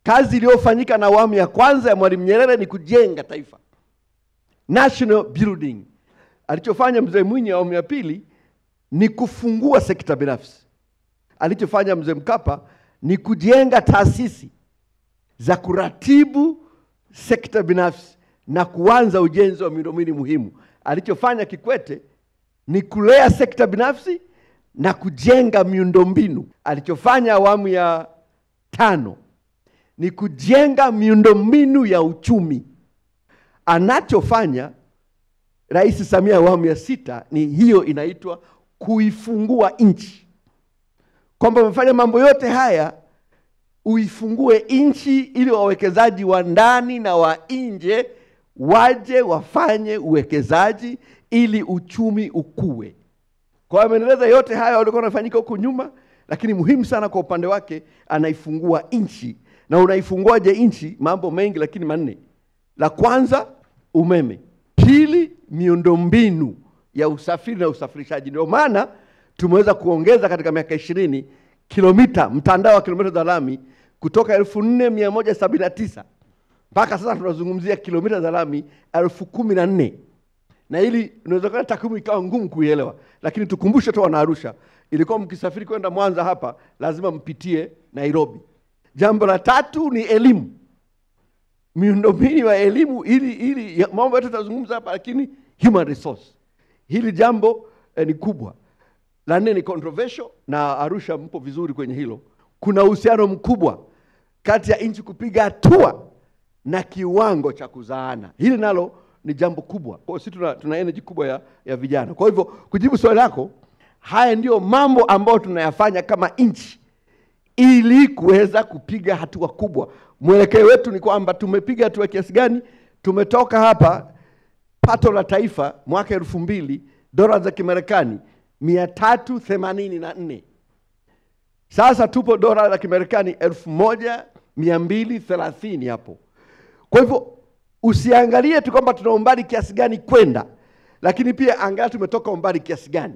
Kazi iliyofanyika na awamu ya kwanza ya Mwalimu Nyerere ni kujenga taifa, national building. Alichofanya Mzee Mwinyi awamu ya pili ni kufungua sekta binafsi. Alichofanya Mzee Mkapa ni kujenga taasisi za kuratibu sekta binafsi na kuanza ujenzi wa miundombinu muhimu. Alichofanya Kikwete ni kulea sekta binafsi na kujenga miundombinu. Alichofanya awamu ya tano ni kujenga miundombinu ya uchumi. Anachofanya Rais Samia awamu ya sita ni hiyo, inaitwa kuifungua nchi. Kwamba umefanya mambo yote haya uifungue nchi ili wawekezaji wa ndani na wa nje waje wafanye uwekezaji ili uchumi ukue. Kwa ameendeleza yote haya walikuwa wanafanyika huko nyuma, lakini muhimu sana kwa upande wake anaifungua nchi. Na unaifunguaje nchi? Mambo mengi lakini manne. La kwanza, umeme. Pili, miundombinu ya usafiri na usafirishaji. Ndio maana tumeweza kuongeza katika miaka 20 kilomita, mtandao wa kilomita za lami kutoka 4179 mpaka sasa tunazungumzia kilomita za lami 1014. Na hili inawezekana takwimu ikawa ngumu kuielewa, lakini tukumbushe tu wana Arusha, ilikuwa mkisafiri kwenda Mwanza hapa lazima mpitie Nairobi. Jambo la tatu ni elimu. Miundombinu ya elimu, ili mambo yote tutazungumza hapa, lakini human resource. Hili jambo ni kubwa. La nne ni controversial, na Arusha mpo vizuri kwenye hilo. Kuna uhusiano mkubwa kati ya nchi kupiga hatua na kiwango cha kuzaana. Hili nalo ni jambo kubwa. Kwa sisi tuna energy kubwa ya vijana. Kwa hivyo kujibu swali lako, haya ndio mambo ambayo tunayafanya kama nchi ili kuweza kupiga hatua kubwa. Mwelekeo wetu ni kwamba tumepiga hatua kiasi gani? Tumetoka hapa pato la taifa mwaka 2000 dola za Kimarekani 384. Sasa tupo dola za Kimarekani 1230 hapo. Kwa hivyo usiangalie tu kwamba tuna umbali kiasi gani kwenda, lakini pia angalia tumetoka umbali kiasi gani.